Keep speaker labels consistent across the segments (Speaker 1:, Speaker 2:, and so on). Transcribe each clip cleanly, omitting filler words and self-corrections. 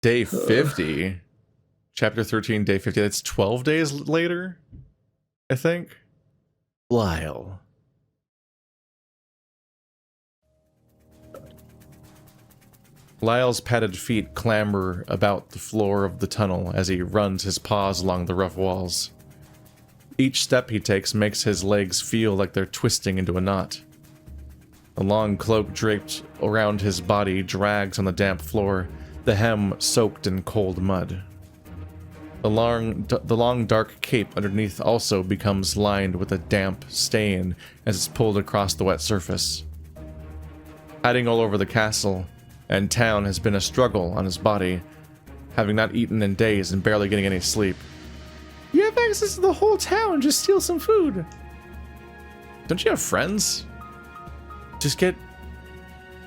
Speaker 1: Day 50. Chapter 13, day 50. That's 12 days later, I think. Lyle. Lyle's padded feet clamber about the floor of the tunnel as he runs his paws along the rough walls. Each step he takes makes his legs feel like they're twisting into a knot. A long cloak draped around his body drags on the damp floor, the hem soaked in cold mud. The long dark cape underneath also becomes lined with a damp stain as it's pulled across the wet surface. Hiding all over the castle and town has been a struggle on his body, having not eaten in days and barely getting any sleep. You have access to the whole town, just steal some food. Don't you have friends? Just get...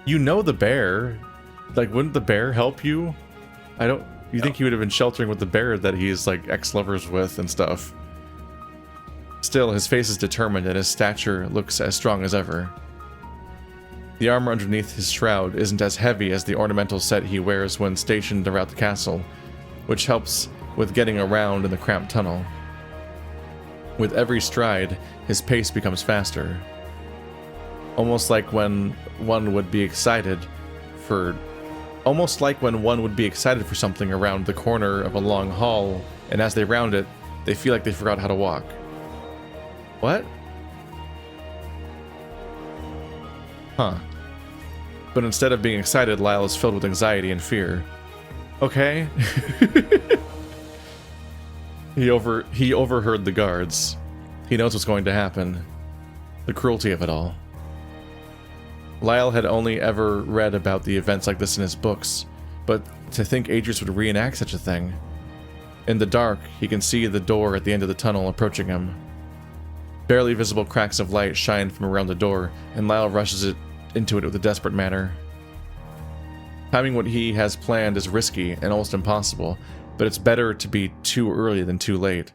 Speaker 1: You know the bear. Like, wouldn't the bear help you? You think he would have been sheltering with the bear that he's, like, ex-lovers with and stuff. Still, his face is determined and his stature looks as strong as ever. The armor underneath his shroud isn't as heavy as the ornamental set he wears when stationed around the castle, which helps with getting around in the cramped tunnel. With every stride, his pace becomes faster. Almost like when one would be excited for something around the corner of a long hall, and as they round it, they feel like they forgot how to walk. What? Huh. But instead of being excited, Lyle is filled with anxiety and fear. Okay. He overheard the guards. He knows what's going to happen. The cruelty of it all. Lyle had only ever read about the events like this in his books, but to think Adrius would reenact such a thing. In the dark, he can see the door at the end of the tunnel approaching him. Barely visible cracks of light shine from around the door, and Lyle rushes into it with a desperate manner. Timing what he has planned is risky and almost impossible, but it's better to be too early than too late.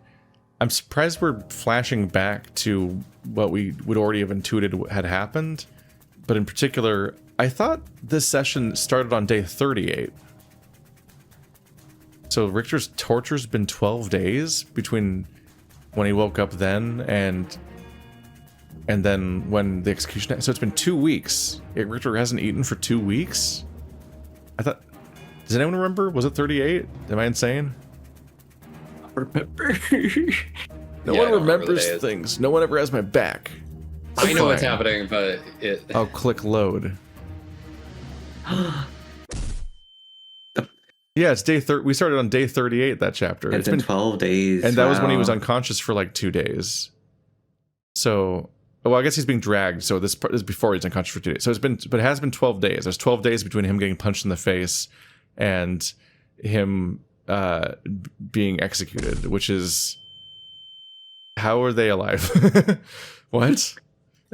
Speaker 1: I'm surprised we're flashing back to what we would already have intuited had happened, but in particular, I thought this session started on day 38. So Richter's torture's been 12 days between when he woke up then and then when the execution... So it's been 2 weeks. Richter hasn't eaten for 2 weeks? I thought... Does anyone remember? Was it 38? Am I insane?
Speaker 2: I remember.
Speaker 1: No one remembers things. No one ever has my back.
Speaker 2: I know what's happening, but it...
Speaker 1: I'll click load. Yeah, it's day 30. We started on day 38, that chapter.
Speaker 3: It's been 12 days.
Speaker 1: And that was when he was unconscious for like 2 days. So... Well, I guess he's being dragged, so this is before he's unconscious for 2 days. So it has been 12 days. There's 12 days between him getting punched in the face and him being executed, which is... How are they alive? What?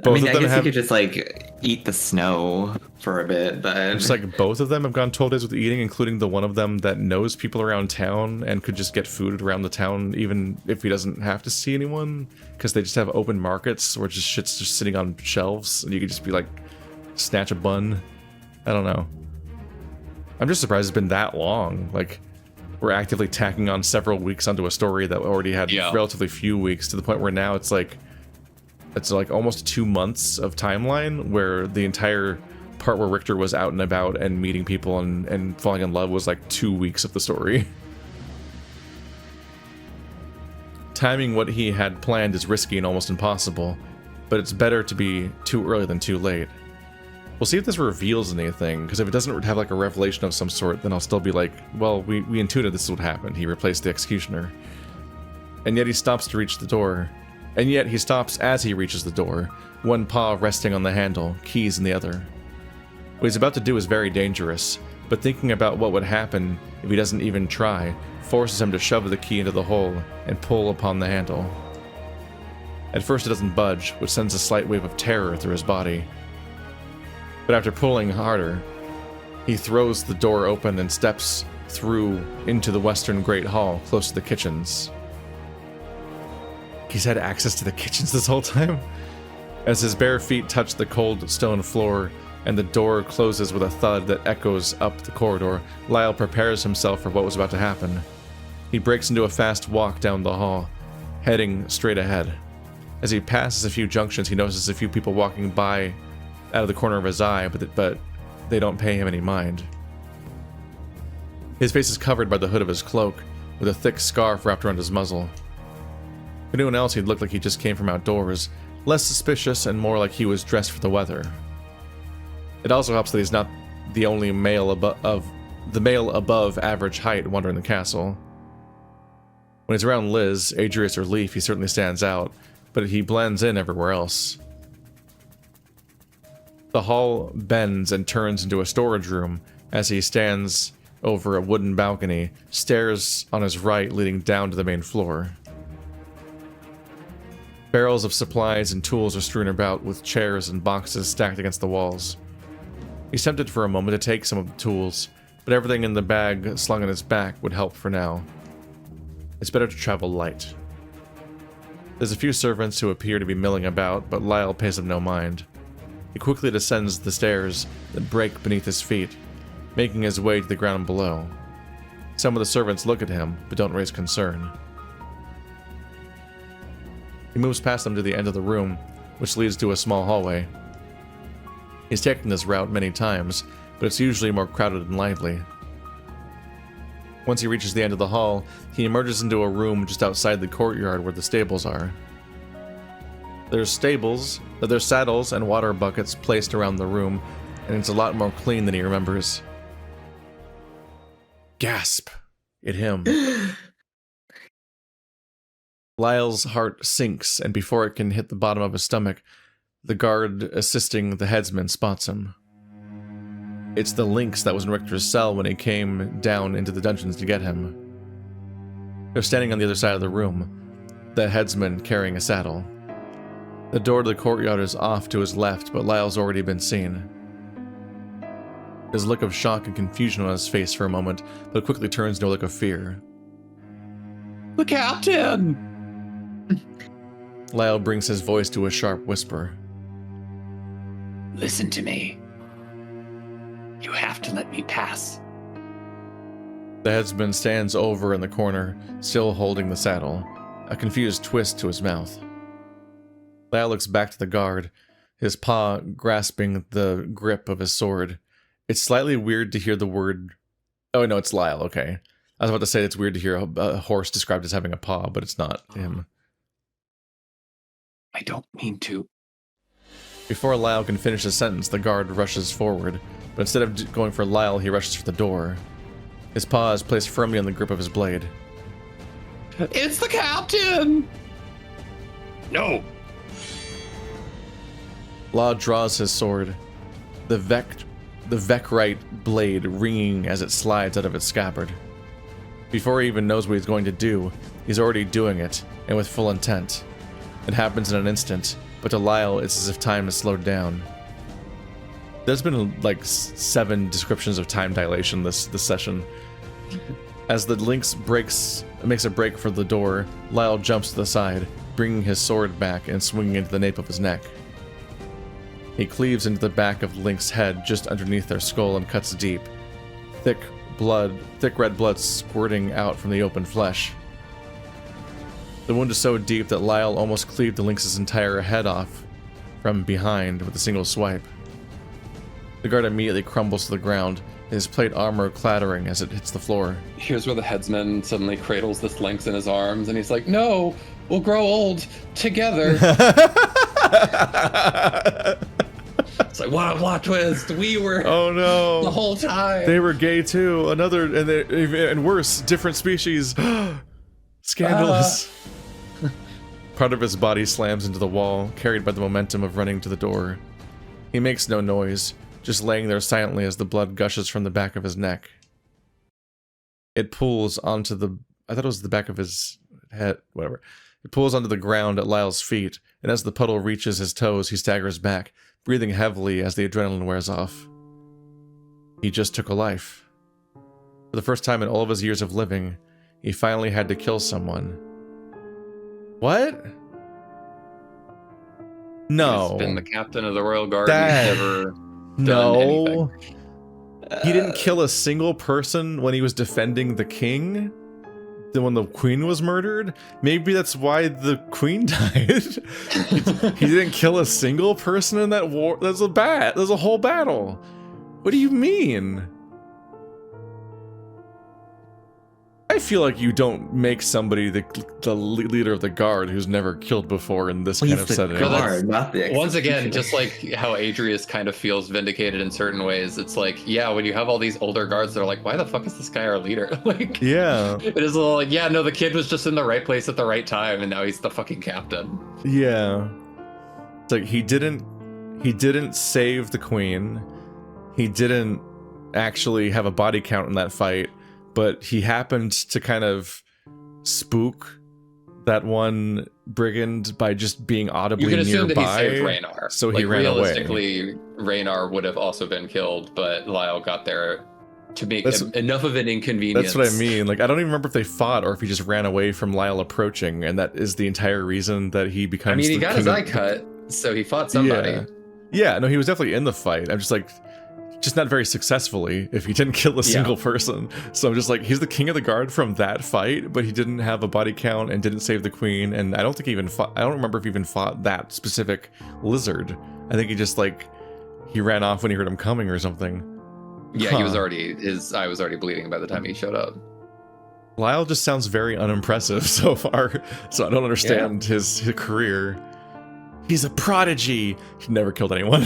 Speaker 3: I mean, I guess you could just, like, eat the snow for a bit, but...
Speaker 1: Just, like, both of them have gone 12 days with eating, including the one of them that knows people around town and could just get food around the town, even if he doesn't have to see anyone, because they just have open markets where just shit's just sitting on shelves, and you could just be, like, snatch a bun. I don't know. I'm just surprised it's been that long. Like, we're actively tacking on several weeks onto a story that already had relatively few weeks, to the point where now it's like almost 2 months of timeline where the entire part where Richter was out and about and meeting people and falling in love was like 2 weeks of the story. Timing what he had planned is risky and almost impossible, but it's better to be too early than too late. We'll see if this reveals anything, because if it doesn't have like a revelation of some sort, then I'll still be like, well, we intuited this would happen. He replaced the executioner. And yet he stops to reach the door. And yet he stops as he reaches the door, one paw resting on the handle, keys in the other. What he's about to do is very dangerous, but thinking about what would happen if he doesn't even try forces him to shove the key into the hole and pull upon the handle. At first it doesn't budge, which sends a slight wave of terror through his body. But after pulling harder, he throws the door open and steps through into the western Great Hall close to the kitchens. He's had access to the kitchens this whole time? As his bare feet touch the cold stone floor, and the door closes with a thud that echoes up the corridor. Lyle prepares himself for what was about to happen. He breaks into a fast walk down the hall, heading straight ahead. As he passes a few junctions, he notices a few people walking by out of the corner of his eye, but they don't pay him any mind. His face is covered by the hood of his cloak, with a thick scarf wrapped around his muzzle. If anyone else, he'd look like he just came from outdoors, less suspicious and more like he was dressed for the weather. It also helps that he's not the only male above average height wandering the castle. When he's around Liz, Adrius, or Leaf, he certainly stands out, but he blends in everywhere else. The hall bends and turns into a storage room as he stands over a wooden balcony, stairs on his right leading down to the main floor. Barrels of supplies and tools are strewn about, with chairs and boxes stacked against the walls. He's tempted for a moment to take some of the tools, but everything in the bag slung on his back would help for now. It's better to travel light. There's a few servants who appear to be milling about, but Lyle pays them no mind. He quickly descends the stairs that break beneath his feet, making his way to the ground below. Some of the servants look at him, but don't raise concern. He moves past them to the end of the room, which leads to a small hallway. He's taken this route many times, but it's usually more crowded and lively. Once he reaches the end of the hall, he emerges into a room just outside the courtyard where the stables are. There's saddles and water buckets placed around the room, and it's a lot more clean than he remembers. Gasp! It him. Lyle's heart sinks, and before it can hit the bottom of his stomach, the guard assisting the headsman spots him. It's the lynx that was in Richter's cell when he came down into the dungeons to get him. They're standing on the other side of the room, the headsman carrying a saddle. The door to the courtyard is off to his left, but Lyle's already been seen. There's a look of shock and confusion on his face for a moment, but quickly turns into a look of fear.
Speaker 2: The captain!
Speaker 1: Lyle brings his voice to a sharp whisper.
Speaker 4: Listen to me. You have to let me pass.
Speaker 1: The headsman stands over in the corner, still holding the saddle, a confused twist to his mouth. Lyle looks back to the guard, his paw grasping the grip of his sword. It's slightly weird to hear the word... Oh, no, it's Lyle, okay. I was about to say it's weird to hear a horse described as having a paw, but it's not him.
Speaker 4: I don't mean to.
Speaker 1: Before Lyle can finish his sentence, the guard rushes forward, but instead of going for Lyle, he rushes for the door. His paw is placed firmly on the grip of his blade.
Speaker 2: It's the captain!
Speaker 4: No!
Speaker 1: Law draws his sword, the Vecrite blade ringing as it slides out of its scabbard. Before he even knows what he's going to do, he's already doing it, and with full intent. It happens in an instant, but to Lyle, it's as if time has slowed down. There's been like 7 descriptions of time dilation this session. As the lynx makes a break for the door, Lyle jumps to the side, bringing his sword back and swinging into the nape of his neck. He cleaves into the back of the lynx's head just underneath their skull and cuts deep, thick red blood squirting out from the open flesh. The wound is so deep that Lyle almost cleaved the lynx's entire head off from behind with a single swipe. The guard immediately crumbles to the ground, his plate armor clattering as it hits the floor.
Speaker 2: Here's where the headsman suddenly cradles this lynx in his arms, and he's like, "No, we'll grow old together." It's like, what a plot twist! We were
Speaker 1: oh no
Speaker 2: the whole time.
Speaker 1: They were gay too. And worse, different species. Scandalous. Part of his body slams into the wall, carried by the momentum of running to the door. He makes no noise, just laying there silently as the blood gushes from the back of his neck. It pools onto the... I thought it was the back of his head, whatever. It pools onto the ground at Lyle's feet, and as the puddle reaches his toes, he staggers back, breathing heavily as the adrenaline wears off. He just took a life. For the first time in all of his years of living, he finally had to kill someone. What? No.
Speaker 2: He's been the captain of the Royal Guard.
Speaker 1: That-
Speaker 2: He's never done anything.
Speaker 1: No. He didn't kill a single person when he was defending the king? Then when the queen was murdered? Maybe that's why the queen died. He didn't kill a single person in that war. There's a whole battle. What do you mean? I feel like you don't make somebody the leader of the guard who's never killed before in this kind of setting.
Speaker 3: Guard, not the
Speaker 2: Once again,
Speaker 3: executioner.
Speaker 2: just like how Adrius kind of feels vindicated in certain ways, it's like, yeah, when you have all these older guards that are like, why the fuck is this guy our leader? Like,
Speaker 1: Yeah.
Speaker 2: it is a little like, yeah, no, the kid was just in the right place at the right time, and now he's the fucking captain.
Speaker 1: Yeah. It's like he didn't save the queen. He didn't actually have a body count in that fight, but he happened to kind of spook that one brigand by just being audibly
Speaker 2: You can assume
Speaker 1: nearby.
Speaker 2: that he saved Raynar.
Speaker 1: So he
Speaker 2: like,
Speaker 1: ran away.
Speaker 2: realistically, Raynar would have also been killed, but Lyle got there to make
Speaker 1: That's-
Speaker 2: enough of an inconvenience.
Speaker 1: That's what I mean. Like, I don't even remember if they fought or if he just ran away from Lyle approaching, and that is the entire reason that he becomes.
Speaker 2: I mean, he
Speaker 1: the
Speaker 2: got
Speaker 1: king
Speaker 2: his
Speaker 1: of-
Speaker 2: eye cut, so he fought somebody.
Speaker 1: Yeah, no, he was definitely in the fight. I'm just like, just not very successfully if he didn't kill a single person. So I'm just like, he's the king of the guard from that fight, but he didn't have a body count and didn't save the queen. And I don't think he even fought, I don't remember if he even fought that specific lizard. I think he just like, he ran off when he heard him coming or something.
Speaker 2: Yeah, he was already, his eye was already bleeding by the time he showed up.
Speaker 1: Lyle just sounds very unimpressive so far, so I don't understand his career. He's a prodigy. He never killed anyone.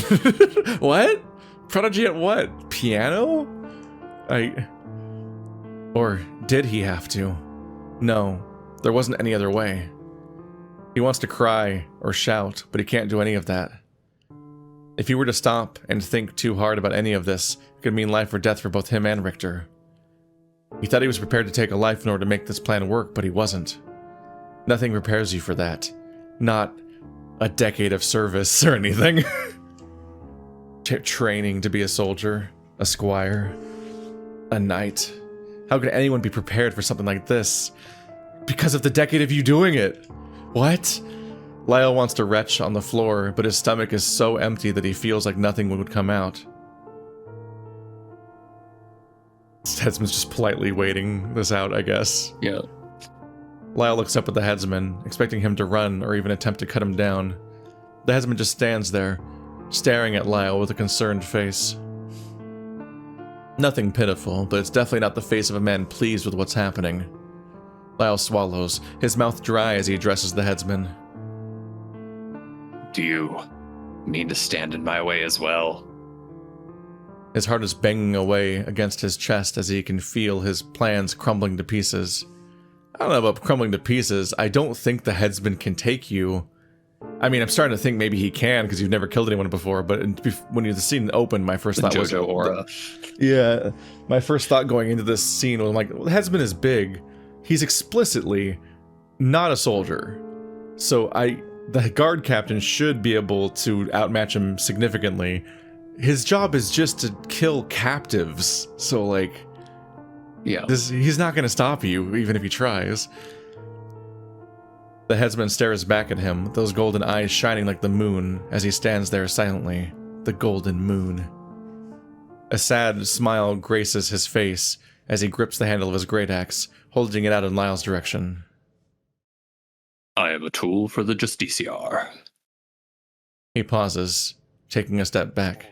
Speaker 1: What? Prodigy at what? Piano? Or did he have to? No, there wasn't any other way. He wants to cry or shout, but he can't do any of that. If he were to stop and think too hard about any of this, it could mean life or death for both him and Richter. He thought he was prepared to take a life in order to make this plan work, but he wasn't. Nothing prepares you for that. Not a decade of service or anything. Training to be a soldier, a squire, a knight. How could anyone be prepared for something like this? Because of the decade of you doing it. What? Lyle wants to retch on the floor, but his stomach is so empty that he feels like nothing would come out. Headsman's just politely waiting this out, I guess.
Speaker 2: Yeah.
Speaker 1: Lyle looks up at the headsman, expecting him to run or even attempt to cut him down. The headsman just stands there, staring at Lyle with a concerned face. Nothing pitiful, but it's definitely not the face of a man pleased with what's happening. Lyle swallows, his mouth dry as he addresses the headsman.
Speaker 4: Do you mean to stand in my way as well?
Speaker 1: His heart is banging away against his chest as he can feel his plans crumbling to pieces. I don't know about crumbling to pieces. I don't think the headsman can take you. I mean, I'm starting to think maybe he can because you've never killed anyone before, but when the scene opened, my first thought was...
Speaker 2: JoJo aura.
Speaker 1: Yeah, my first thought going into this scene was like, well, the headsman is big. He's explicitly not a soldier. So the guard captain should be able to outmatch him significantly. His job is just to kill captives. So like,
Speaker 2: Yeah.
Speaker 1: he's not going to stop you, even if he tries. The headsman stares back at him, those golden eyes shining like the moon as he stands there silently. The golden moon. A sad smile graces his face as he grips the handle of his great axe, holding it out in Lyle's direction.
Speaker 4: I am a tool for the Justiciar.
Speaker 1: He pauses, taking a step back.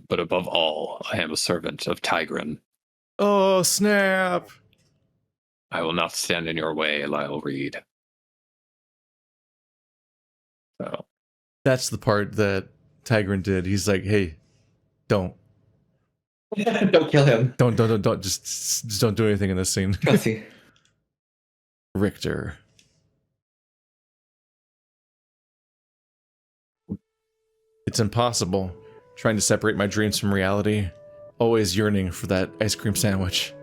Speaker 4: But above all, I am a servant of Tigran.
Speaker 1: Oh, snap!
Speaker 4: I will not stand in your way, Lyle Reed. So,
Speaker 1: That's the part that Tigran did. He's like, hey, don't
Speaker 3: Don't kill him.
Speaker 1: don't, just don't do anything in this scene.
Speaker 3: Trust you.
Speaker 1: Richter. It's impossible, trying to separate my dreams from reality, always yearning for that ice cream sandwich.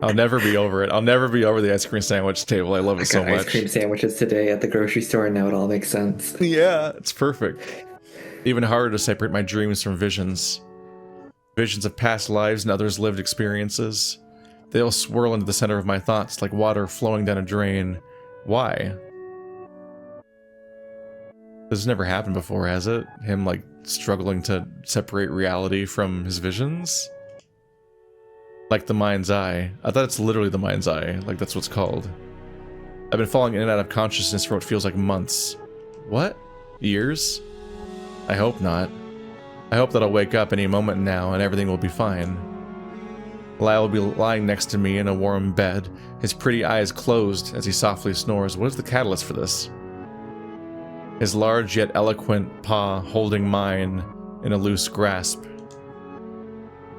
Speaker 1: I'll never be over it. I'll never be over the ice cream sandwich table. I love it so
Speaker 3: I got
Speaker 1: much.
Speaker 3: ice cream sandwiches today at the grocery store, and now it all makes sense.
Speaker 1: Yeah, it's perfect. Even harder to separate my dreams from visions. Visions of past lives and others' lived experiences. They all swirl into the center of my thoughts like water flowing down a drain. Why? This has never happened before, has it? Him, like, struggling to separate reality from his visions? Like the mind's eye. I thought it's literally the mind's eye. Like, that's what's called. I've been falling in and out of consciousness for what feels like months. What? Years? I hope not. I hope that I'll wake up any moment now and everything will be fine. Lyle will be lying next to me in a warm bed, his pretty eyes closed as he softly snores. What is the catalyst for this? His large yet eloquent paw holding mine in a loose grasp.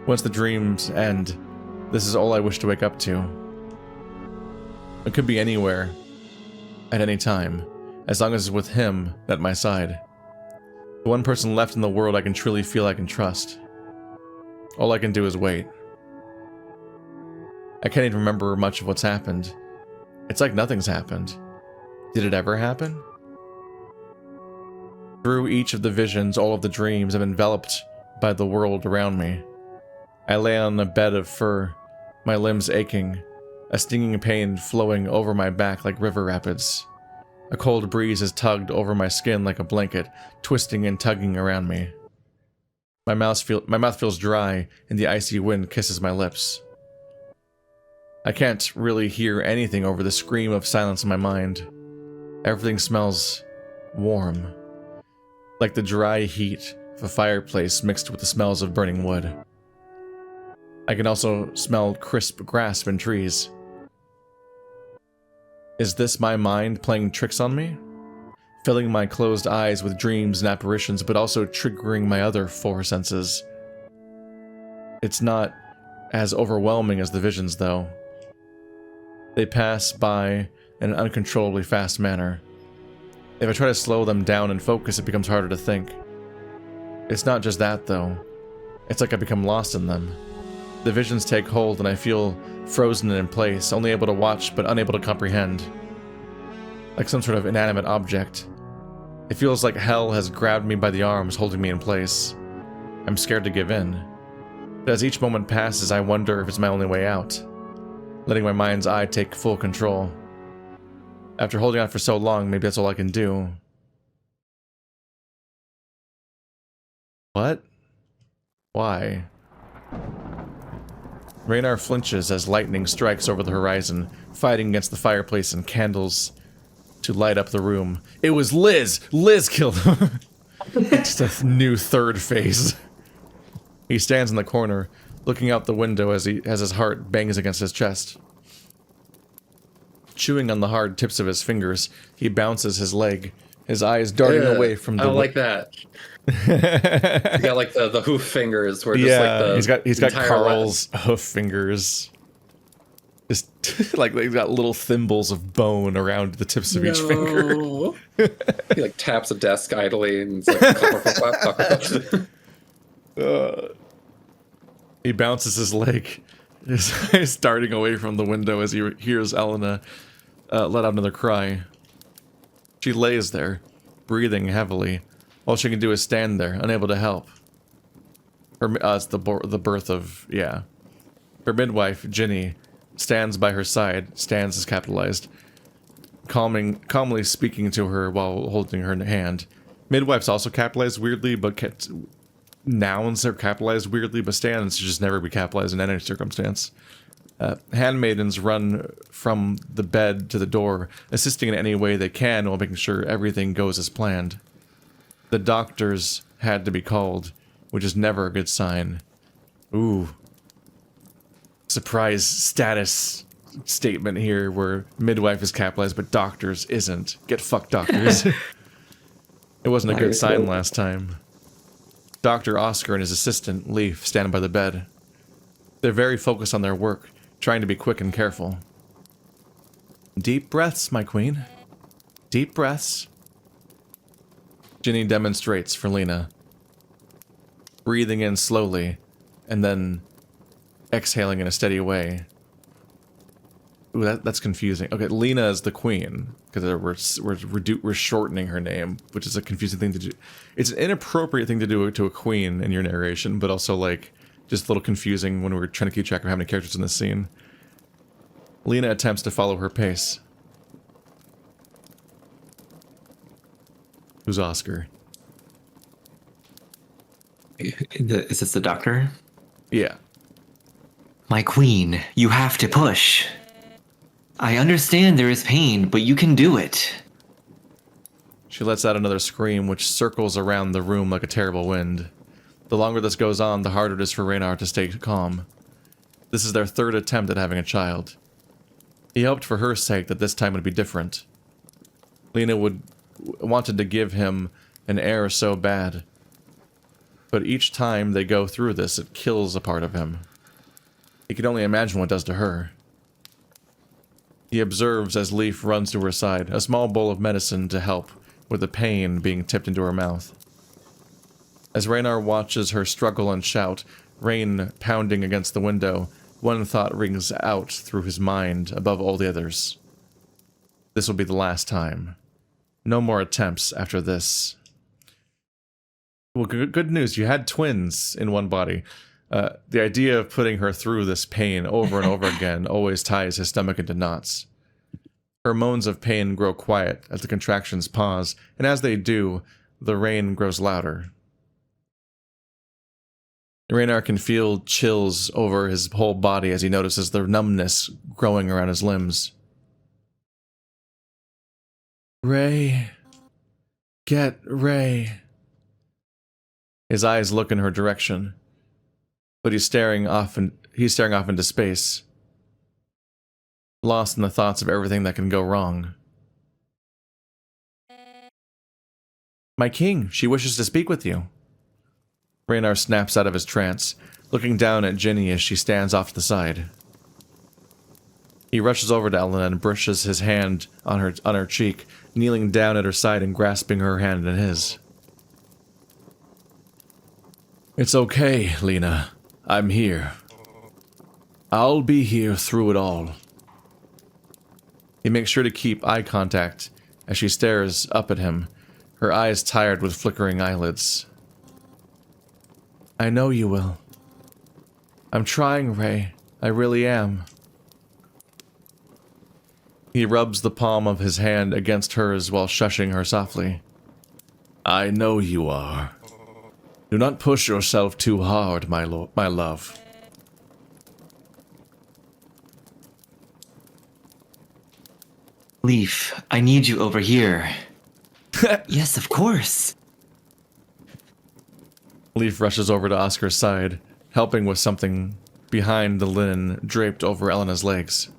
Speaker 1: Once the dreams end, this is all I wish to wake up to. It could be anywhere, at any time, as long as it's with him at my side. The one person left in the world I can truly feel I can trust. All I can do is wait. I can't even remember much of what's happened. It's like nothing's happened. Did it ever happen? Through each of the visions, all of the dreams, I'm enveloped by the world around me. I lay on a bed of fur, my limbs aching, a stinging pain flowing over my back like river rapids. A cold breeze has tugged over my skin like a blanket, twisting and tugging around me. My mouth feels dry, and the icy wind kisses my lips. I can't really hear anything over the scream of silence in my mind. Everything smells warm, like the dry heat of a fireplace mixed with the smells of burning wood. I can also smell crisp grass and trees. Is this my mind playing tricks on me? Filling my closed eyes with dreams and apparitions, but also triggering my other four senses. It's not as overwhelming as the visions, though. They pass by in an uncontrollably fast manner. If I try to slow them down and focus, it becomes harder to think. It's not just that, though. It's like I become lost in them. The visions take hold and I feel frozen in place, only able to watch but unable to comprehend. Like some sort of inanimate object. It feels like hell has grabbed me by the arms, holding me in place. I'm scared to give in. But as each moment passes, I wonder if it's my only way out. Letting my mind's eye take full control. After holding on for so long, maybe that's all I can do. What? Why? Raynar flinches as lightning strikes over the horizon, fighting against the fireplace and candles to light up the room. It was Liz! Liz killed him! Just a new third phase. He stands in the corner, looking out the window as his heart bangs against his chest. Chewing on the hard tips of his fingers, he bounces his leg, his eyes darting away from the...
Speaker 2: I don't like that. You got like the hoof fingers, where just like the
Speaker 1: he's got Carl's hoof fingers. Just like he's got little thimbles of bone around the tips of each finger.
Speaker 2: He like taps a desk idly and it's like
Speaker 1: He bounces his leg, his eyes darting away from the window as he hears Elena let out another cry. She lays there, breathing heavily. All she can do is stand there, unable to help. It's the birth of, yeah. Her midwife, Ginny, stands by her side, stands is capitalized, calmly speaking to her while holding her hand. Midwife's also capitalized weirdly, but nouns are capitalized weirdly, but stands should just never be capitalized in any circumstance. Handmaidens run from the bed to the door, assisting in any way they can while making sure everything goes as planned. The doctors had to be called, which is never a good sign. Ooh. Surprise status statement here where midwife is capitalized but doctors isn't. Get fucked, doctors. It wasn't a good sign last time. Dr. Oscar and his assistant, Leaf, stand by the bed. They're very focused on their work, trying to be quick and careful. Deep breaths, my queen. Deep breaths. Ginny demonstrates for Lena. Breathing in slowly, and then exhaling in a steady way. Ooh, that's confusing. Okay, Lena is the queen, because we're shortening her name, which is a confusing thing to do. It's an inappropriate thing to do to a queen in your narration, but also, like, just a little confusing when we're trying to keep track of how many characters in this scene. Lena attempts to follow her pace. Who's Oscar?
Speaker 3: Is this the doctor?
Speaker 1: Yeah.
Speaker 3: My queen, you have to push. I understand there is pain, but you can do it.
Speaker 1: She lets out another scream, which circles around the room like a terrible wind. The longer this goes on, the harder it is for Raynar to stay calm. This is their third attempt at having a child. He hoped for her sake that this time would be different. Lena wanted to give him an heir so bad. But each time they go through this, it kills a part of him. He can only imagine what it does to her. He observes as Leaf runs to her side, a small bowl of medicine to help with the pain being tipped into her mouth. As Raynar watches her struggle and shout, rain pounding against the window, one thought rings out through his mind above all the others. This will be the last time. No more attempts after this. Well, good news, you had twins in one body. The idea of putting her through this pain over and over again always ties his stomach into knots. Her moans of pain grow quiet as the contractions pause, and as they do, the rain grows louder. Raynar can feel chills over his whole body as he notices the numbness growing around his limbs. Ray. Get Ray. His eyes look in her direction, but he's staring off into space, lost in the thoughts of everything that can go wrong. My king, she wishes to speak with you. Raynar snaps out of his trance, looking down at Ginny as she stands off to the side. He rushes over to Elena and brushes his hand on her cheek, kneeling down at her side and grasping her hand in his. It's okay, Lena. I'm here. I'll be here through it all. He makes sure to keep eye contact as she stares up at him, her eyes tired with flickering eyelids. I know you will. I'm trying, Ray. I really am. He rubs the palm of his hand against hers while shushing her softly. I know you are. Do not push yourself too hard, my love.
Speaker 3: Leaf, I need you over here. Yes, of course.
Speaker 1: Leaf rushes over to Oscar's side, helping with something behind the linen draped over Elena's legs.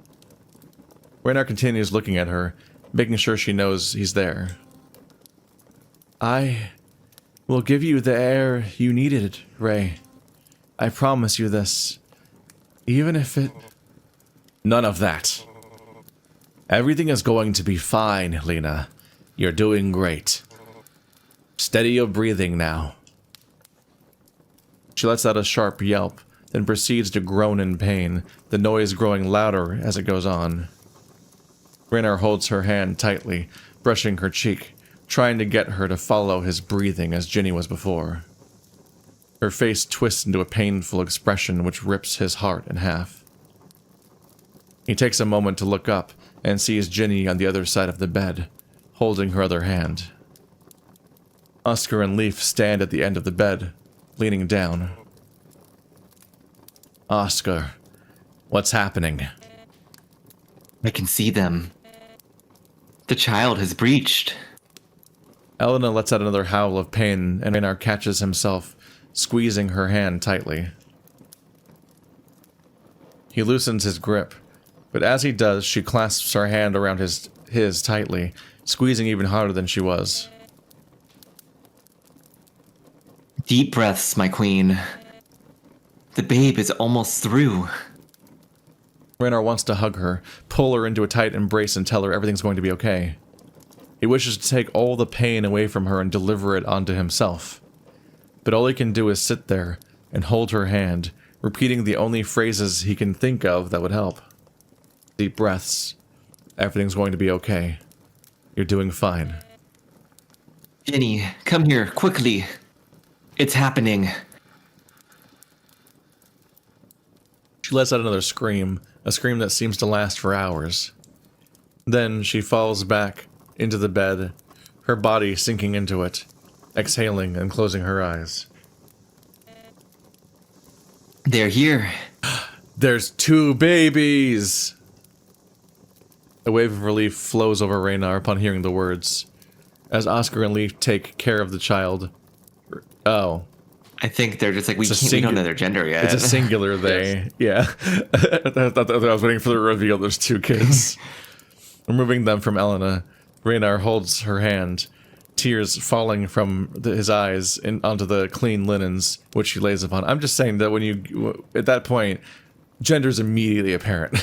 Speaker 1: Raynar continues looking at her, making sure she knows he's there. I will give you the air you needed, Ray. I promise you this. Even if it... None of that. Everything is going to be fine, Lena. You're doing great. Steady your breathing now. She lets out a sharp yelp, then proceeds to groan in pain, the noise growing louder as it goes on. Raynar holds her hand tightly, brushing her cheek, trying to get her to follow his breathing as Ginny was before. Her face twists into a painful expression which rips his heart in half. He takes a moment to look up and sees Ginny on the other side of the bed, holding her other hand. Oscar and Leaf stand at the end of the bed, leaning down. Oscar, what's happening?
Speaker 3: I can see them. The child has breached.
Speaker 1: Elena lets out another howl of pain, and Raynar catches himself, squeezing her hand tightly. He loosens his grip, but as he does, she clasps her hand around his tightly, squeezing even harder than she was.
Speaker 3: Deep breaths, my queen. The babe is almost through.
Speaker 1: Raynar wants to hug her, pull her into a tight embrace and tell her everything's going to be okay. He wishes to take all the pain away from her and deliver it onto himself. But all he can do is sit there and hold her hand, repeating the only phrases he can think of that would help. Deep breaths. Everything's going to be okay. You're doing fine.
Speaker 3: Ginny, come here, quickly. It's happening.
Speaker 1: She lets out another scream, a scream that seems to last for hours. Then she falls back into the bed, her body sinking into it, exhaling and closing her eyes.
Speaker 3: They're here.
Speaker 1: There's 2 babies! A wave of relief flows over Raynar upon hearing the words. As Oscar and Leaf take care of the child. Oh.
Speaker 3: I think they're just like, we don't know their gender yet.
Speaker 1: It's a singular they. Yeah. I thought I was waiting for the reveal. There's 2 kids. Removing them from Elena, Raynar holds her hand, tears falling from his eyes onto the clean linens, which he lays upon. I'm just saying that when you, at that point, gender's immediately apparent.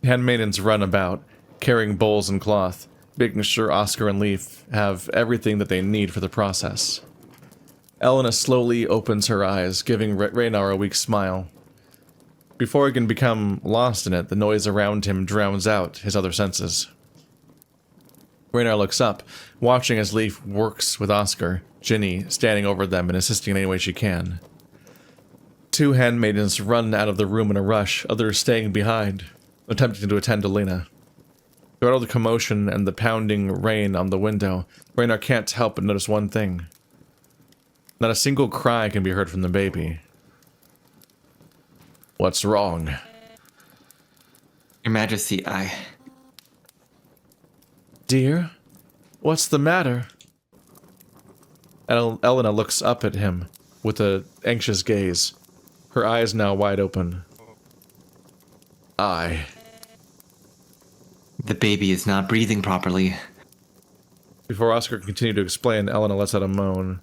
Speaker 1: Handmaidens run about, carrying bowls and cloth, making sure Oscar and Leaf have everything that they need for the process. Elena slowly opens her eyes, giving Raynar a weak smile. Before he can become lost in it, the noise around him drowns out his other senses. Raynar looks up, watching as Leaf works with Oscar, Ginny standing over them and assisting in any way she can. 2 handmaidens run out of the room in a rush, others staying behind, attempting to attend to Lena. Throughout all the commotion and the pounding rain on the window, Raynar can't help but notice one thing. Not a single cry can be heard from the baby. What's wrong?
Speaker 3: Your Majesty,
Speaker 1: Dear? What's the matter? Elena looks up at him with an anxious gaze, her eyes now wide open.
Speaker 3: The baby is not breathing properly.
Speaker 1: Before Oscar can continue to explain, Elena lets out a moan.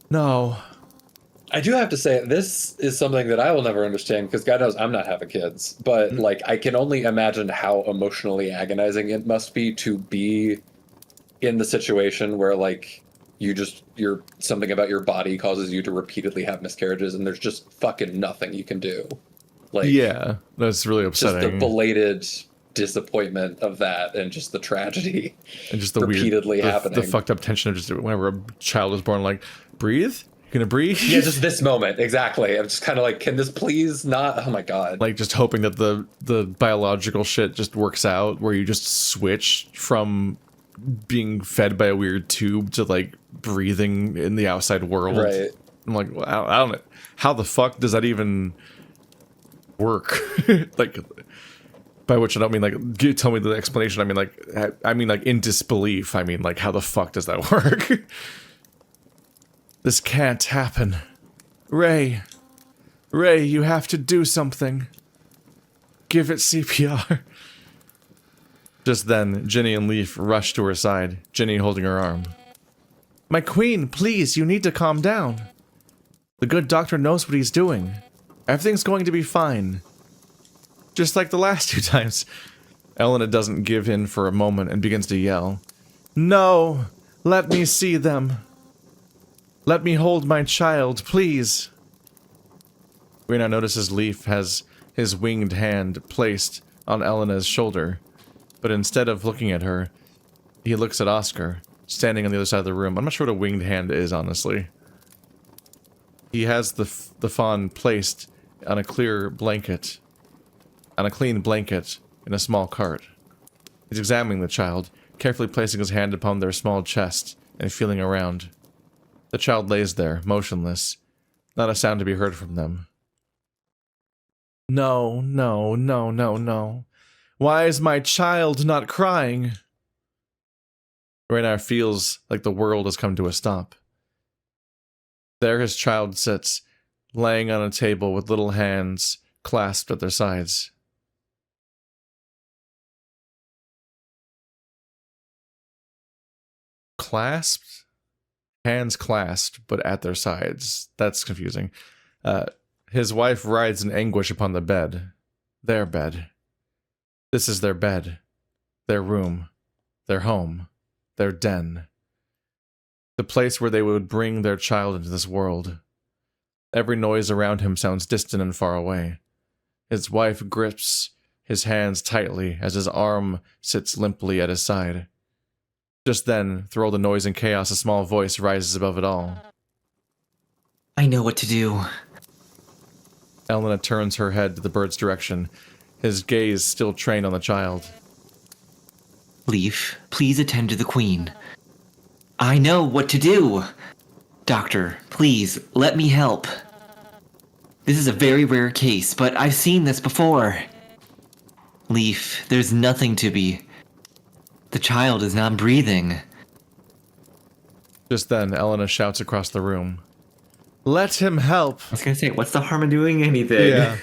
Speaker 1: No.
Speaker 2: I do have to say, this is something that I will never understand, because God knows I'm not having kids. But, like, I can only imagine how emotionally agonizing it must be to be in the situation where, like, something about your body causes you to repeatedly have miscarriages, and there's just fucking nothing you can do. Like,
Speaker 1: yeah, that's really upsetting.
Speaker 2: Just the belated disappointment of that, and just the tragedy,
Speaker 1: and just the
Speaker 2: repeatedly
Speaker 1: weird,
Speaker 2: happening.
Speaker 1: The fucked up tension of just whenever a child is born, like, breathe? You gonna breathe?
Speaker 2: Yeah, just this moment, exactly. I'm just kind of like, can this please not? Oh my god!
Speaker 1: Like, just hoping that the biological shit just works out, where you just switch from being fed by a weird tube to like breathing in the outside world.
Speaker 2: Right.
Speaker 1: I'm like, well, I don't know. How the fuck does that even work? Like, by which I don't mean like, tell me the explanation. I mean like in disbelief. I mean like, how the fuck does that work? This can't happen. Ray, you have to do something. Give it CPR. Just then, Ginny and Leaf rush to her side, Ginny holding her arm. My queen, please, you need to calm down. The good doctor knows what he's doing. Everything's going to be fine. Just like the last 2 times. Elena doesn't give in for a moment and begins to yell. No! Let me see them. Let me hold my child, please. Raynar notices Leaf has his winged hand placed on Elena's shoulder, but instead of looking at her, he looks at Oscar, standing on the other side of the room. I'm not sure what a winged hand is, honestly. He has the fawn placed on a clean blanket in a small cart. He's examining the child, carefully placing his hand upon their small chest and feeling around. The child lays there, motionless, not a sound to be heard from them. No. Why is my child not crying? Raynar feels like the world has come to a stop. There his child sits, laying on a table with little hands clasped at their sides. Clasped? Hands clasped, but at their sides. That's confusing. His wife writhes in anguish upon the bed. Their bed. This is their bed. Their room. Their home. Their den. The place where they would bring their child into this world. Every noise around him sounds distant and far away. His wife grips his hands tightly as his arm sits limply at his side. Just then, through all the noise and chaos, a small voice rises above it all.
Speaker 3: I know what to do.
Speaker 1: Elena turns her head to the bird's direction, his gaze still trained on the child.
Speaker 3: Leaf, please attend to the queen. I know what to do. Doctor, please, let me help. This is a very rare case, but I've seen this before. Leaf, there's nothing to be. The child is not breathing.
Speaker 1: Just then, Elena shouts across the room. Let him help!
Speaker 3: I was gonna say, what's the harm in doing anything?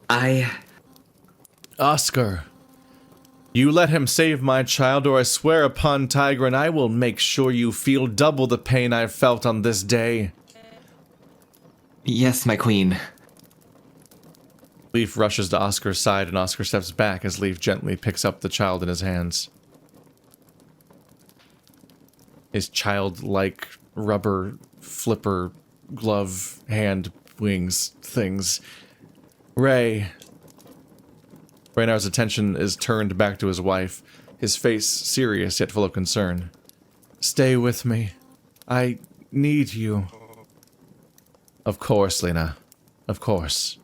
Speaker 1: Yeah. Oscar, you let him save my child, or I swear upon Tigran I will make sure you feel double the pain I've felt on this day.
Speaker 3: Yes, my queen.
Speaker 1: Leaf rushes to Oscar's side, and Oscar steps back as Leaf gently picks up the child in his hands. His childlike rubber flipper glove hand wings things. Raynar's attention is turned back to his wife, his face serious yet full of concern. Stay with me. I need you. Of course, Lena. Of course.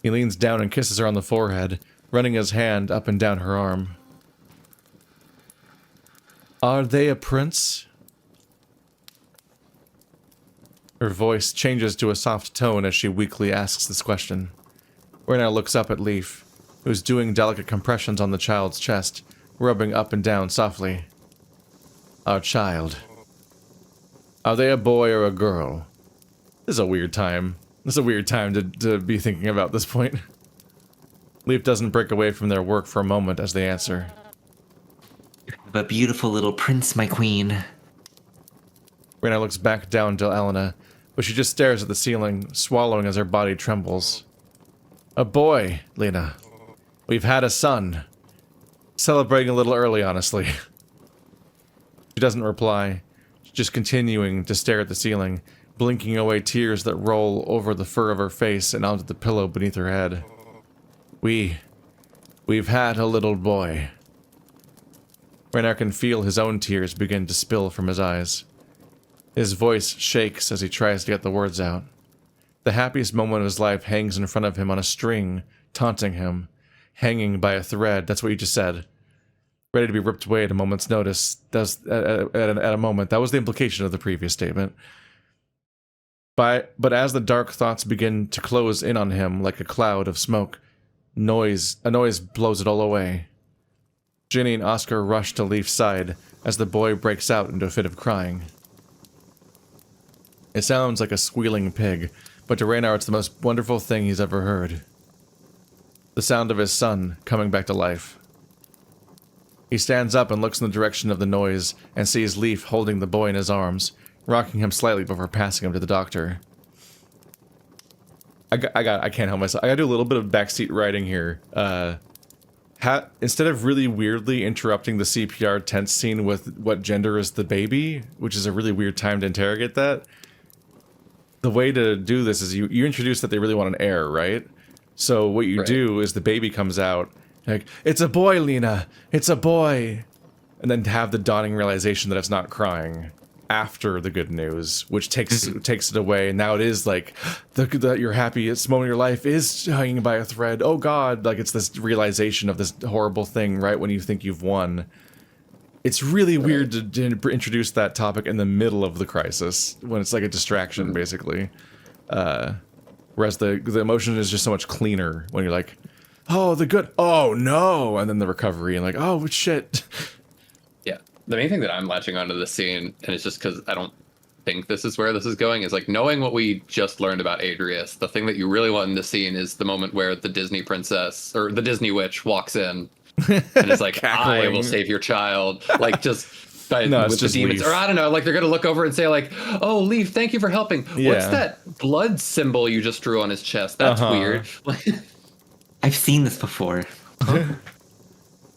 Speaker 1: He leans down and kisses her on the forehead, running his hand up and down her arm. Are they a prince? Her voice changes to a soft tone as she weakly asks this question. Raynar looks up at Leaf, who's doing delicate compressions on the child's chest, rubbing up and down softly. Our child. Are they a boy or a girl? This is a weird time. This is a weird time to be thinking about this point. Leaf doesn't break away from their work for a moment as they answer.
Speaker 3: A beautiful little prince, my queen.
Speaker 1: Raynar looks back down to Elena, but she just stares at the ceiling, swallowing as her body trembles. A boy, Lena. We've had a son. Celebrating a little early, honestly. She doesn't reply, just continuing to stare at the ceiling, blinking away tears that roll over the fur of her face and onto the pillow beneath her head. We've had a little boy. Raynar can feel his own tears begin to spill from his eyes. His voice shakes as he tries to get the words out. The happiest moment of his life hangs in front of him on a string, taunting him. Hanging by a thread, that's what you just said. Ready to be ripped away at a moment's notice. At a moment. That was the implication of the previous statement. But as the dark thoughts begin to close in on him like a cloud of smoke, a noise blows it all away. Ginny and Oscar rush to Leaf's side as the boy breaks out into a fit of crying. It sounds like a squealing pig, but to Raynar it's the most wonderful thing he's ever heard. The sound of his son coming back to life. He stands up and looks in the direction of the noise and sees Leaf holding the boy in his arms, rocking him slightly before passing him to the doctor. I can't help myself. I gotta do a little bit of backseat writing here. Instead of really weirdly interrupting the CPR tense scene with what gender is the baby, which is a really weird time to interrogate that, the way to do this is you introduce that they really want an heir, right? So what you do is the baby comes out, like, it's a boy, Lena! It's a boy! And then have the dawning realization that it's not crying after the good news, which takes it away, and now it is like, your happiest moment of your life is hanging by a thread, oh god, like it's this realization of this horrible thing right when you think you've won. It's really weird to introduce that topic in the middle of the crisis, when it's like a distraction, basically. Whereas the emotion is just so much cleaner when you're like, oh, the good, oh no, and then the recovery, and like, oh shit.
Speaker 2: Yeah, the main thing that I'm latching onto this scene, and it's just because I don't think this is where this is going, is like knowing what we just learned about Adrius. The thing that you really want in this scene is the moment where the Disney princess, or the Disney witch, walks in and it's like, I will save your child. Like, just with the demons. Leaf. Or I don't know, like they're going to look over and say like, oh, Leaf, thank you for helping. Yeah. What's that blood symbol you just drew on his chest? That's weird.
Speaker 3: I've seen this before. Huh?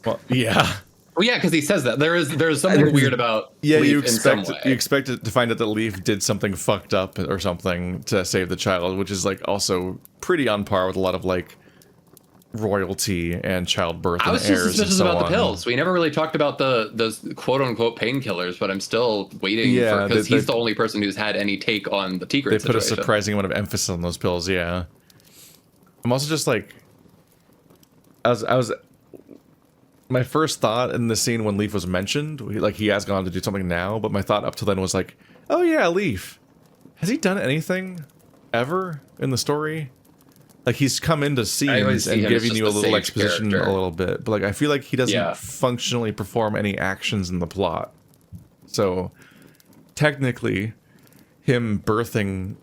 Speaker 1: Well, yeah.
Speaker 2: Well, yeah, because he says that. There's something weird about Leaf in some way.
Speaker 1: You expect to find out that Leaf did something fucked up or something to save the child, which is like also pretty on par with a lot of like royalty and childbirth and heirs and so on. I was just suspicious about the pills.
Speaker 2: We never really talked about those quote-unquote painkillers, but I'm still waiting for, because he's the only person who's had any take on the Tigran situation.
Speaker 1: They put a surprising amount of emphasis on those pills, yeah. I'm also just like, I was My first thought in the scene when Leaf was mentioned, he has gone to do something now, but my thought up to then was like, oh yeah, Leaf. Has he done anything ever in the story? Like, he's come into scenes and giving you a little exposition a little bit, but like I feel like he doesn't functionally perform any actions in the plot. So technically, him saving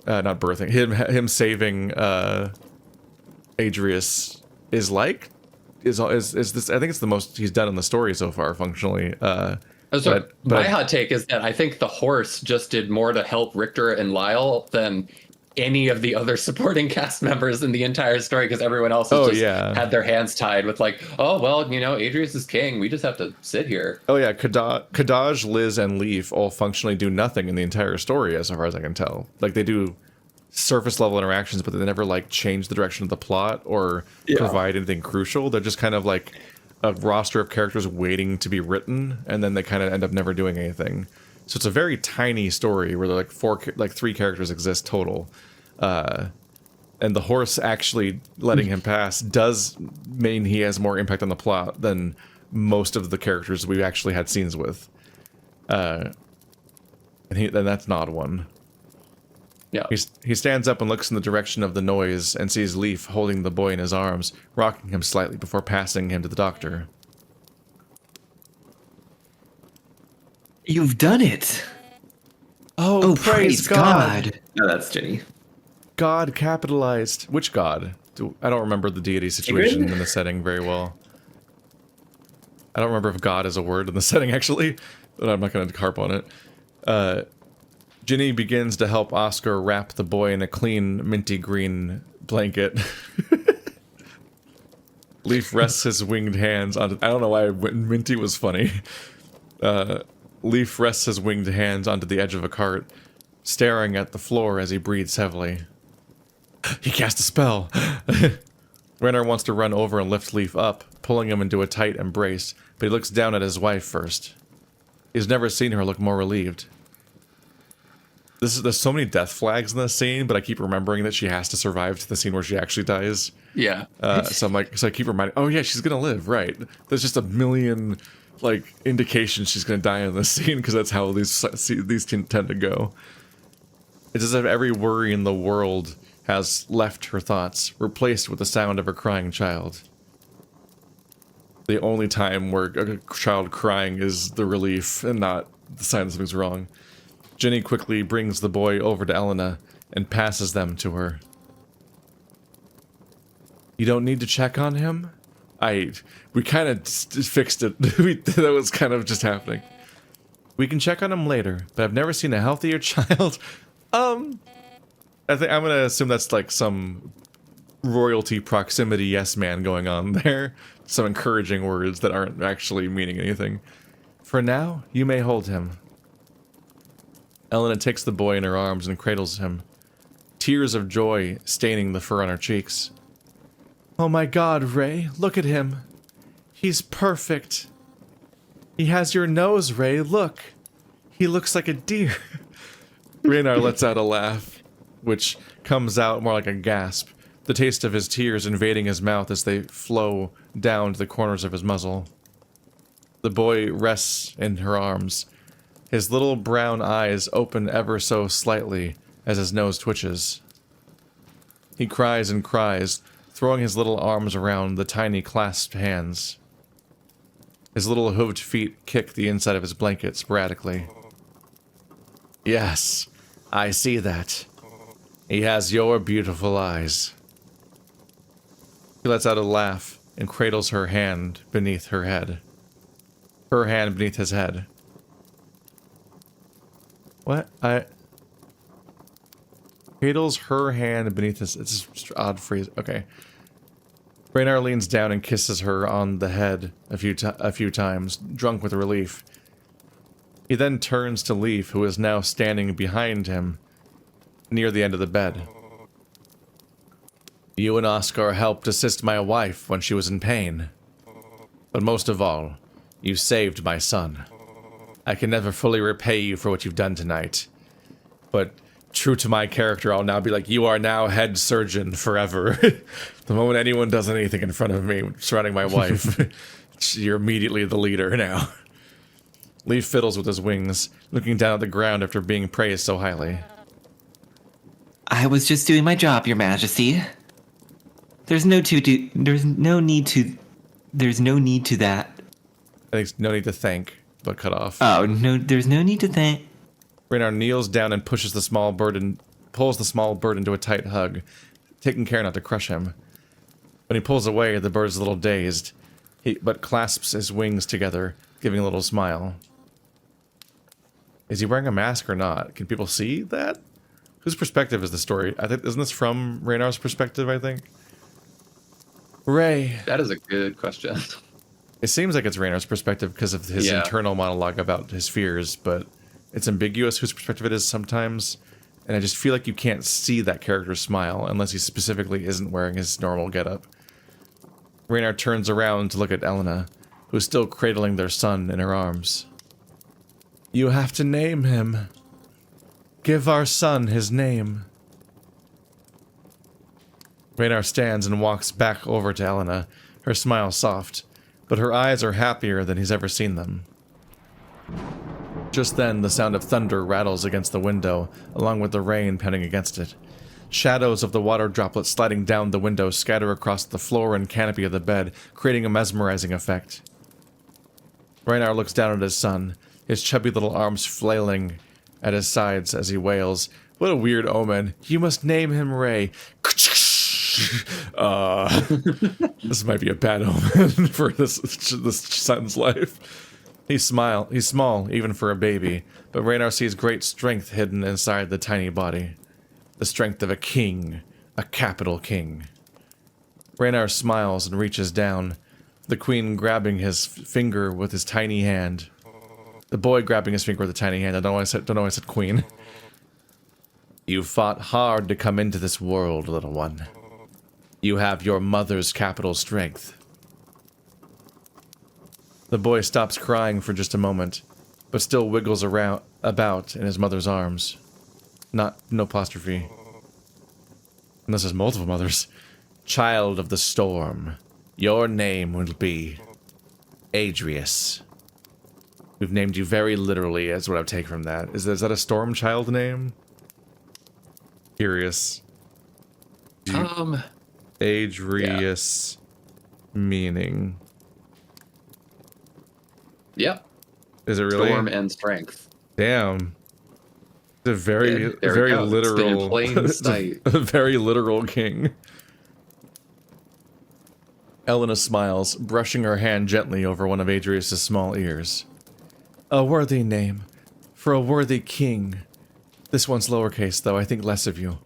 Speaker 1: Adrius is this. I think it's the most he's done in the story so far, functionally.
Speaker 2: But my hot take is that I think the horse just did more to help Richter and Lyle than any of the other supporting cast members in the entire story, because everyone else has had their hands tied with like, oh, well, you know, Adrius is king. We just have to sit here.
Speaker 1: Oh, yeah. Kadaj, Liz, and Leaf all functionally do nothing in the entire story, as far as I can tell. Like, they do surface level interactions, but they never, like, change the direction of the plot or provide anything crucial. They're just kind of like a roster of characters waiting to be written, and then they kind of end up never doing anything. So it's a very tiny story where like 3 characters exist total. And the horse actually letting him pass does mean he has more impact on the plot than most of the characters we actually had scenes with. And that's an odd one.
Speaker 2: Yeah.
Speaker 1: He stands up and looks in the direction of the noise and sees Leaf holding the boy in his arms, rocking him slightly before passing him to the doctor.
Speaker 3: You've done it!
Speaker 1: Oh, praise God!
Speaker 3: No, that's Jenny.
Speaker 1: God capitalized. Which god? I don't remember the deity situation in the setting very well. I don't remember if God is a word in the setting, actually, but I'm not going to harp on it. Ginny begins to help Oscar wrap the boy in a clean, minty green blanket. Leaf rests his winged hands on... I don't know why minty was funny. Leaf rests his winged hands onto the edge of a cart, staring at the floor as he breathes heavily. He cast a spell! Renner wants to run over and lift Leaf up, pulling him into a tight embrace, but he looks down at his wife first. He's never seen her look more relieved. There's so many death flags in this scene, but I keep remembering that she has to survive to the scene where she actually dies.
Speaker 2: Yeah.
Speaker 1: So I keep reminding, oh yeah, she's gonna live, right? There's just a million, like, indications she's gonna die in this scene, because that's how these tend to go. It's as if every worry in the world has left her thoughts, replaced with the sound of her crying child. The only time where a child crying is the relief and not the sign that something's wrong. Jenny quickly brings the boy over to Elena and passes them to her. You don't need to check on him? We kind of fixed it. That was kind of just happening. We can check on him later, but I've never seen a healthier child. I think I'm gonna assume that's like some royalty proximity yes man going on there. Some encouraging words that aren't actually meaning anything. For now, you may hold him. Elena takes the boy in her arms and cradles him, tears of joy staining the fur on her cheeks. Oh my God, Ray, look at him. He's perfect. He has your nose, Ray, look. He looks like a deer. Raynar lets out a laugh, which comes out more like a gasp, the taste of his tears invading his mouth as they flow down to the corners of his muzzle. The boy rests in her arms, his little brown eyes open ever so slightly as his nose twitches. He cries and cries, throwing his little arms around the tiny clasped hands. His little hooved feet kick the inside of his blanket sporadically. Yes, I see that. He has your beautiful eyes. He lets out a laugh and cradles her hand beneath her head. Her hand beneath his head. What? Cradles her hand beneath his... It's just an odd phrase. Okay. Raynar leans down and kisses her on the head a few times, drunk with relief. He then turns to Leaf, who is now standing behind him, near the end of the bed. You and Oscar helped assist my wife when she was in pain. But most of all, you saved my son. I can never fully repay you for what you've done tonight. But true to my character, I'll now be like, you are now head surgeon forever. The moment anyone does anything in front of me surrounding my wife, You're immediately the leader now. Lee fiddles with his wings, looking down at the ground after being praised so highly.
Speaker 3: I was just doing my job, Your Majesty. There's no need to that.
Speaker 1: I think no need to thank, but cut off.
Speaker 3: Oh, no, there's no need to thank.
Speaker 1: Raynar kneels down and pulls the small bird into a tight hug, taking care not to crush him. When he pulls away, the bird's a little dazed, but clasps his wings together, giving a little smile. Is he wearing a mask or not? Can people see that? Whose perspective is the story? I think isn't this from Raynar's perspective, I think? Ray.
Speaker 2: That is a good question.
Speaker 1: It seems like it's Raynar's perspective because of his internal monologue about his fears, but it's ambiguous whose perspective it is sometimes, and I just feel like you can't see that character's smile unless he specifically isn't wearing his normal getup. Raynar turns around to look at Elena, who's still cradling their son in her arms. You have to name him. Give our son his name. Raynar stands and walks back over to Elena, her smile soft, but her eyes are happier than he's ever seen them. Just then, the sound of thunder rattles against the window, along with the rain pounding against it. Shadows of the water droplets sliding down the window scatter across the floor and canopy of the bed, creating a mesmerizing effect. Raynar looks down at his son, his chubby little arms flailing at his sides as he wails, "What a weird omen. You must name him Ray." This might be a bad omen for this son's life. He's small, even for a baby, but Raynar sees great strength hidden inside the tiny body. The strength of a king, a capital king. Raynar smiles and reaches down, the queen grabbing his finger with his tiny hand. The boy grabbing his finger with a tiny hand. I don't know why I said queen. You fought hard to come into this world, little one. You have your mother's capital strength. The boy stops crying for just a moment, but still wiggles about in his mother's arms. No apostrophe. Unless there's multiple mothers. Child of the storm, your name will be Adrius. We've named you very literally, is what I take from that. Is that a storm child name? Curious. Adrius meaning.
Speaker 2: Yep.
Speaker 1: Is it really?
Speaker 2: Storm and strength.
Speaker 1: Damn. It's a very literal.
Speaker 2: It's in plain sight.
Speaker 1: A very literal king. Elena smiles, brushing her hand gently over one of Adrius' small ears. A worthy name for a worthy king. This one's lowercase, though. I think less of you.